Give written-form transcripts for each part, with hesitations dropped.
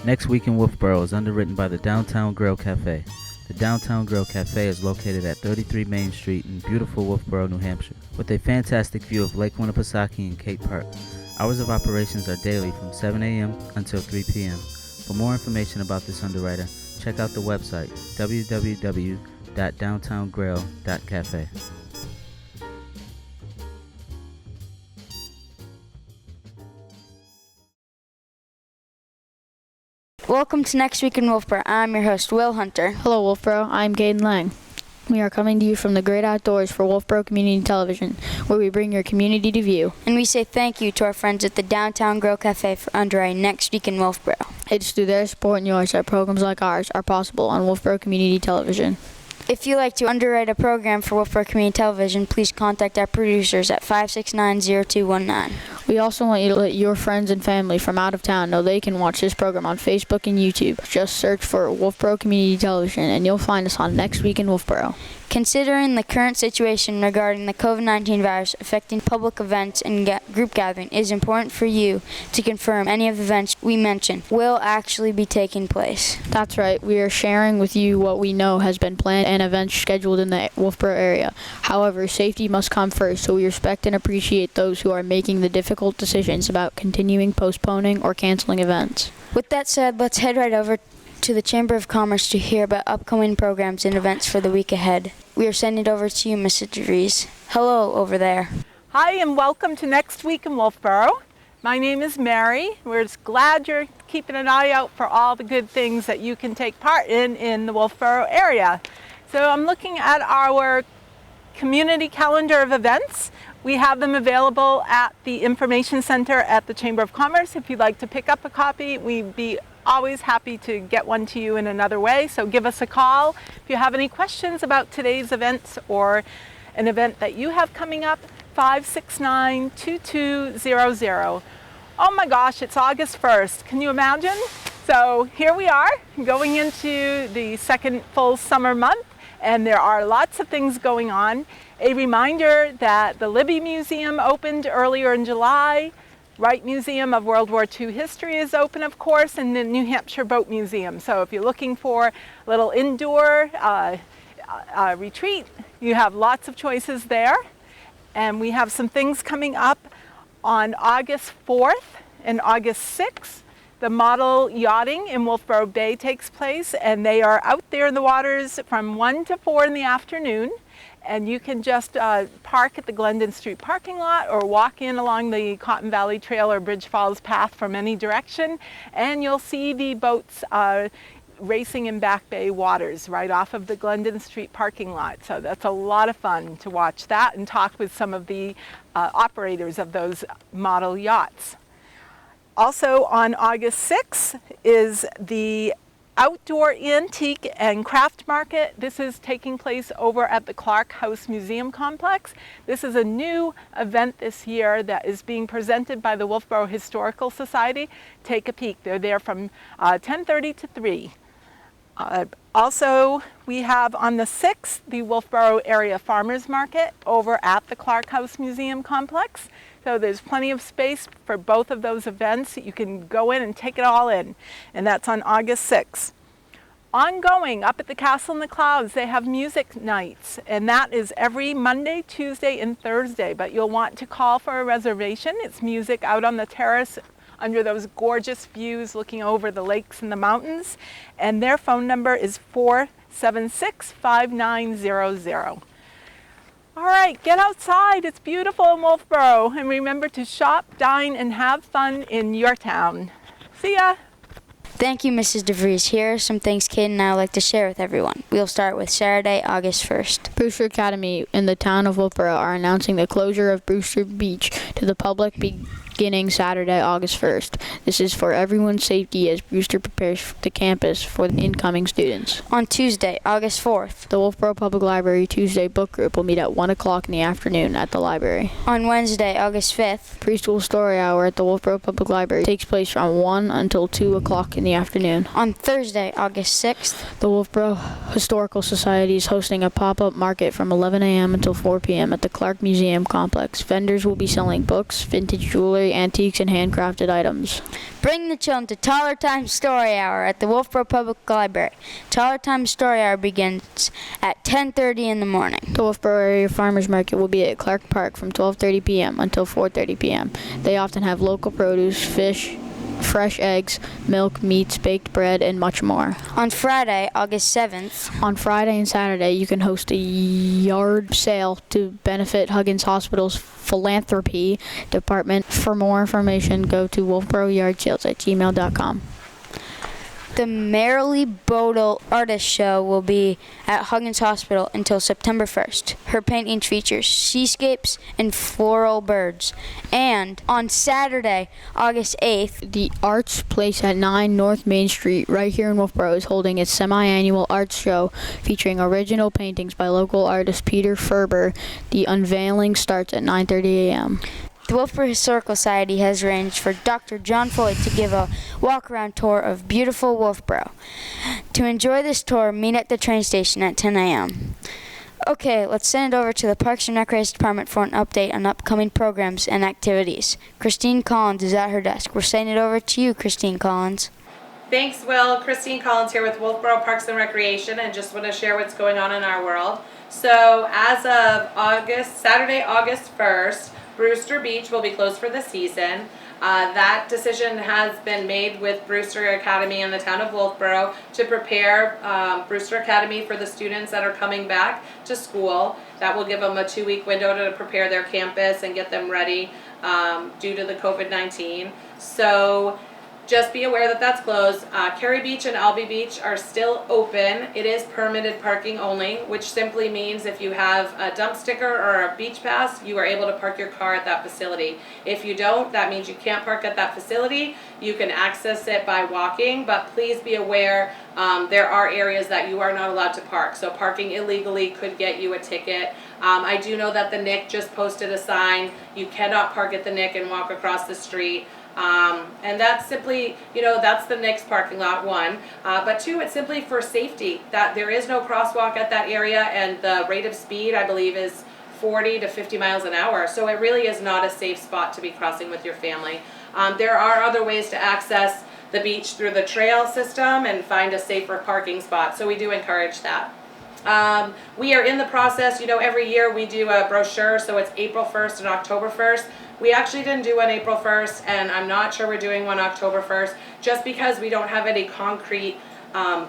Next Week in Wolfeboro is underwritten by the Downtown Grill Cafe. The Downtown Grill Cafe is located at 33 Main Street in beautiful Wolfeboro, New Hampshire, with a fantastic view of Lake Winnipesaukee and Cape Park. Hours of operations are daily from 7 a.m. until 3 p.m. For more information about this underwriter, check out the website www.downtowngrill.cafe. Welcome to Next Week in Wolfeboro. I'm your host, Will Hunter. Hello, Wolfeboro. I'm Caden Laing. We are coming to you from the great outdoors for Wolfeboro Community Television, where we bring your community to view. And we say thank you to our friends at the Downtown Grill Cafe for underwriting Next Week in Wolfeboro. It's through their support and yours that programs like ours are possible on Wolfeboro Community Television. If you'd like to underwrite a program for Wolfeboro Community Television, please contact our producers at 569-0219. We also want you to let your friends and family from out of town know they can watch this program on Facebook and YouTube. Just search for Wolfeboro Community Television and you'll find us on Next Week in Wolfeboro. Considering the current situation regarding the COVID-19 virus affecting public events and group gathering, it is important for you to confirm any of the events we mentioned will actually be taking place. That's right. We are sharing with you what we know has been planned and events scheduled in the Wolfeboro area. However, safety must come first, so we respect and appreciate those who are making the difficult decisions about continuing, postponing, or canceling events. With that said, let's head right over to the Chamber of Commerce to hear about upcoming programs and events for the week ahead. We are sending it over to you, Mrs. DeVries. Hello over there. Hi, and welcome to Next Week in Wolfeboro. My name is Mary. We're just glad you're keeping an eye out for all the good things that you can take part in the Wolfeboro area. So I'm looking at our community calendar of events. We have them available at the Information Center at the Chamber of Commerce. If you'd like to pick up a copy, we'd be always happy to get one to you in another way, so give us a call. If you have any questions about today's events or an event that you have coming up, 569-2200. Oh my gosh, it's August 1st. Can you imagine? So here we are, going into the second full summer month, and there are lots of things going on. A reminder that the Libby Museum opened earlier in July. Wright Museum of World War II History is open, of course, and the New Hampshire Boat Museum. So if you're looking for a little indoor retreat, you have lots of choices there. And we have some things coming up on August 4th and August 6th. The model yachting in Wolfeboro Bay takes place, and they are out there in the waters from 1 to 4 in the afternoon. And you can just park at the Glendon Street parking lot or walk in along the Cotton Valley Trail or Bridge Falls path from any direction, and you'll see the boats racing in Back Bay waters right off of the Glendon Street parking lot. So that's a lot of fun to watch that and talk with some of the operators of those model yachts. Also on August 6th is the Outdoor Antique and Craft Market. This is taking place over at the Clark House Museum Complex. This is a new event this year that is being presented by the Wolfeboro Historical Society. Take a peek. They're there from 10:30 to 3. Also, we have on the 6th the Wolfeboro Area Farmers Market over at the Clark House Museum Complex. So there's plenty of space for both of those events. You can go in and take it all in, and that's on August 6th. Ongoing, up at the Castle in the Clouds, they have music nights, and that is every Monday, Tuesday, and Thursday, but you'll want to call for a reservation. It's music out on the terrace under those gorgeous views looking over the lakes and the mountains, and their phone number is 476-5900. All right, get outside. It's beautiful in Wolfeboro. And remember to shop, dine, and have fun in your town. See ya. Thank you, Mrs. DeVries. Here are some things Caden and I would like to share with everyone. We'll start with Saturday, August 1st. Brewster Academy in the town of Wolfeboro are announcing the closure of Brewster Beach to the public beginning Saturday, August 1st. This is for everyone's safety as Brewster prepares the campus for the incoming students. On Tuesday, August 4th. The Wolfeboro Public Library Tuesday book group will meet at 1 o'clock in the afternoon at the library. On Wednesday, August 5th. Preschool story hour at the Wolfeboro Public Library takes place from 1 until 2 o'clock in the afternoon. On Thursday, August 6th. The Wolfeboro Historical Society is hosting a pop-up market from 11 a.m. until 4 p.m. at the Clark Museum Complex. Vendors will be selling books, vintage jewelry, display antiques and handcrafted items. Bring the children to Taller Time Story Hour at the Wolfeboro Public Library. Taller Time Story Hour begins at 10:30 in the morning. The Wolfeboro Area Farmers Market will be at Clark Park from 12:30 p.m. until 4:30 p.m. They often have local produce, fish, fresh eggs, milk, meats, baked bread, and much more. On Friday, August 7th, On Friday and Saturday, you can host a yard sale to benefit Huggins Hospital's philanthropy department. For more information, go to wolfeboroyardsales@gmail.com. the Marilee Bodle Artist Show will be at Huggins Hospital until September 1st. Her paintings feature seascapes and floral birds. And on Saturday, August 8th, The Arts Place at 9 North Main Street, right here in Wolfeboro, is holding its semi-annual arts show featuring original paintings by local artist Peter Ferber. The unveiling starts at 9:30 a.m. the Wolfeboro Historical Society has arranged for Dr. John Foley to give a walk-around tour of beautiful Wolfeboro. To enjoy this tour, meet at the train station at 10 a.m. Okay, let's send it over to the Parks and Recreation Department for an update on upcoming programs and activities. Christine Collins is at her desk. We're sending it over to you, Christine Collins. Thanks, Will. Christine Collins here with Wolfeboro Parks and Recreation, and just want to share what's going on in our world. So as of Saturday, August 1st, Brewster Beach will be closed for the season. That decision has been made with Brewster Academy and the town of Wolfeboro to prepare Brewster Academy for the students that are coming back to school. That will give them a 2-week window to prepare their campus and get them ready due to the COVID-19. So just be aware that that's closed. Cary Beach and Albee Beach are still open. It is permitted parking only, which simply means if you have a dump sticker or a beach pass, you are able to park your car at that facility. If you don't, that means you can't park at that facility. You can access it by walking, but please be aware there are areas that you are not allowed to park. So parking illegally could get you a ticket. I do know that the NIC just posted a sign, you cannot park at the NIC and walk across the street. And that's simply, that's the NIC's parking lot, 1. But 2, it's simply for safety, that there is no crosswalk at that area, and the rate of speed, I believe, is 40 to 50 miles an hour. So it really is not a safe spot to be crossing with your family. There are other ways to access the beach through the trail system and find a safer parking spot. So we do encourage that. We are in the process, every year we do a brochure, so it's April 1st and October 1st. We actually didn't do one April 1st, and I'm not sure we're doing one October 1st, just because we don't have any concrete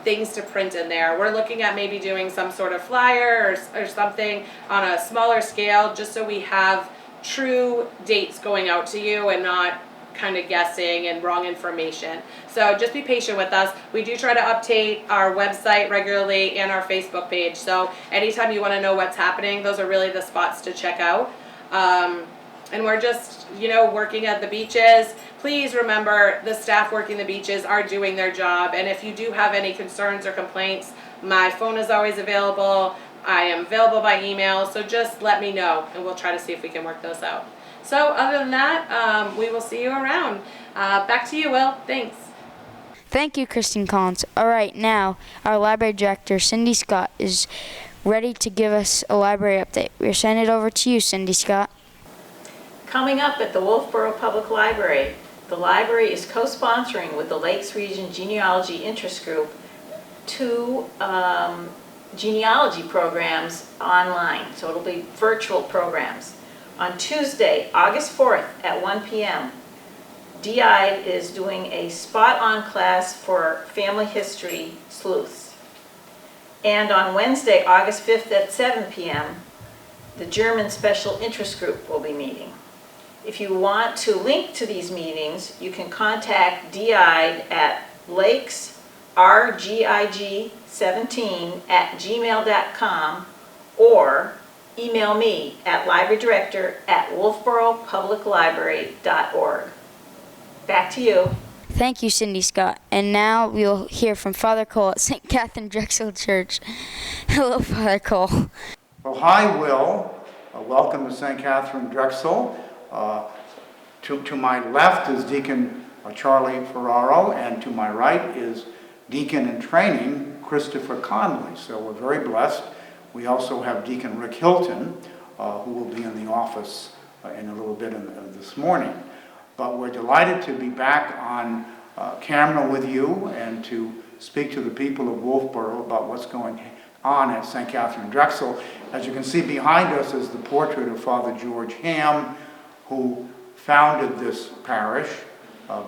things to print in there. We're looking at maybe doing some sort of flyer or something on a smaller scale, just so we have true dates going out to you and not kind of guessing and wrong information. So just be patient with us. We do try to update our website regularly and our Facebook page. So anytime you want to know what's happening, those are really the spots to check out. And we're just, working at the beaches. Please remember the staff working the beaches are doing their job. And if you do have any concerns or complaints, my phone is always available. I am available by email. So just let me know and we'll try to see if we can work those out. So other than that, we will see you around. Back to you, Will. Thanks. Thank you, Christine Collins. All right, now our library director, Cindy Scott, is ready to give us a library update. We're sending it over to you, Cindy Scott. Coming up at the Wolfeboro Public Library, the library is co-sponsoring with the Lakes Region Genealogy Interest Group 2 genealogy programs online. So it'll be virtual programs. On Tuesday, August 4th at 1 p.m., DI is doing a spot-on class for family history sleuths. And on Wednesday, August 5th at 7 p.m., the German Special Interest Group will be meeting. If you want to link to these meetings, you can contact DI at lakesrgig17@gmail.com or email me at librarydirector@wolfeboropubliclibrary.org. Back to you. Thank you, Cindy Scott. And now we'll hear from Father Cole at St. Katharine Drexel Church. Hello, Father Cole. Well, hi, Will. Welcome to St. Katharine Drexel. To my left is Deacon Charlie Ferraro, and to my right is Deacon in Training Christopher Conley. So we're very blessed. We also have Deacon Rick Hilton, who will be in the office in a little bit this morning. but we're delighted to be back on camera with you and to speak to the people of Wolfeboro about what's going on at St. Katharine Drexel. As you can see behind us is the portrait of Father George Ham, who founded this parish,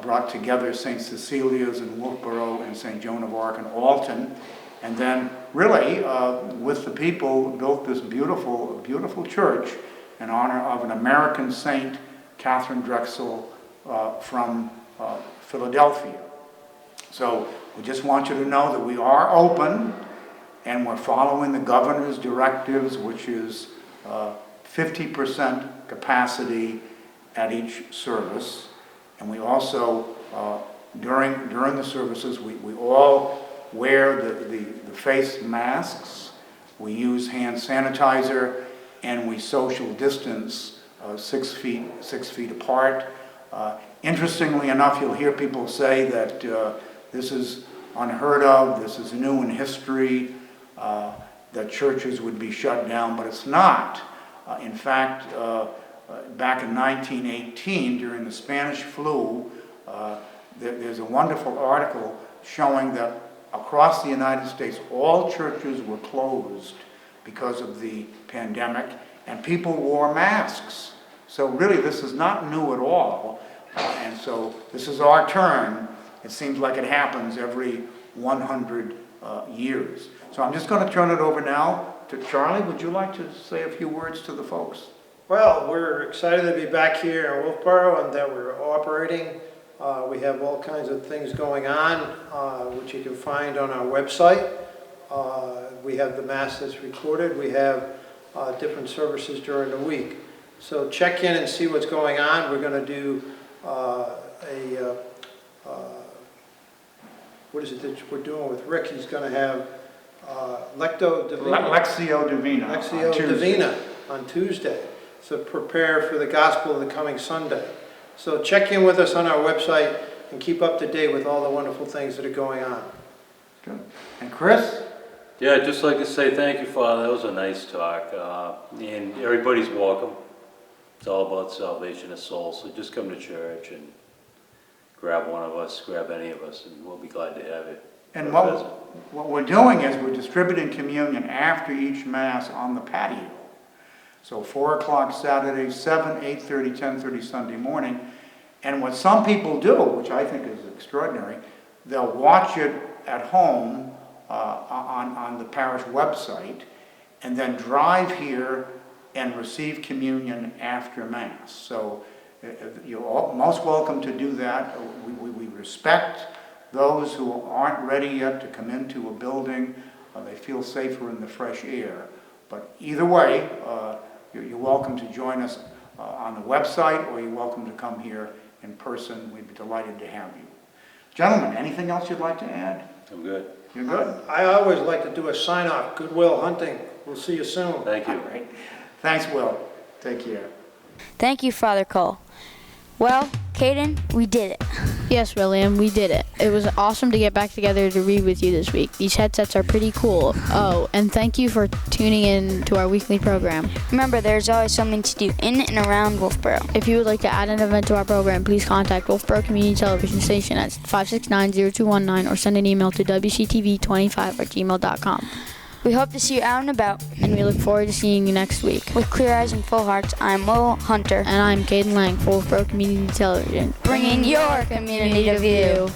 brought together St. Cecilia's in Wolfeboro and St. Joan of Arc in Alton, and then really, with the people, built this beautiful, beautiful church in honor of an American saint, Katharine Drexel, from Philadelphia. So we just want you to know that we are open and we're following the governor's directives, which is 50% capacity at each service. And we also, during the services, we all wear the face masks, we use hand sanitizer, and we social distance 6 feet apart. Interestingly enough, you'll hear people say that this is unheard of, this is new in history, that churches would be shut down, but it's not. In fact, back in 1918, during the Spanish flu, there's a wonderful article showing that across the United States, all churches were closed because of the pandemic, and people wore masks. So really, this is not new at all. And so this is our turn. It seems like it happens every 100 years. So I'm just going to turn it over now to Charlie. Would you like to say a few words to the folks? Well, we're excited to be back here in Wolfeboro and that we're operating. We have all kinds of things going on, which you can find on our website. We have the Mass that's recorded. We have different services during the week. So check in and see what's going on. We're going to do what is it that we're doing with Rick? He's going to have Lectio Divina on Tuesday. So prepare for the gospel of the coming Sunday. So check in with us on our website and keep up to date with all the wonderful things that are going on. Good. And Chris? Yeah, I'd just like to say thank you, Father. That was a nice talk. And everybody's welcome. It's all about salvation of souls. So just come to church and grab one of us, grab any of us, and we'll be glad to have you. And what we're doing is we're distributing communion after each Mass on the patio. So 4 o'clock Saturday, 7, 8:30, 10:30 Sunday morning. And what some people do, which I think is extraordinary, they'll watch it at home on the parish website and then drive here and receive communion after Mass. So you're all most welcome to do that. We respect those who aren't ready yet to come into a building. They feel safer in the fresh air. But either way, you're welcome to join us on the website, or you're welcome to come here in person. We'd be delighted to have you. Gentlemen, anything else you'd like to add? I'm good. You're good? I always like to do a sign-off. Goodwill Hunting. We'll see you soon. Thank you. All right. Thanks, Will. Take care. Thank you, Father Cole. Well, Caden, we did it. Yes, William, we did it. It was awesome to get back together to read with you this week. These headsets are pretty cool. Oh, and thank you for tuning in to our weekly program. Remember, there's always something to do in and around Wolfeboro. If you would like to add an event to our program, please contact Wolfeboro Community Television Station at 569-0219 or send an email to wctv25@gmail.com. We hope to see you out and about. And we look forward to seeing you next week. With clear eyes and full hearts, I'm Will Hunter. And I'm Caden Laing for Wolfeboro Community Television. Bringing your community to view.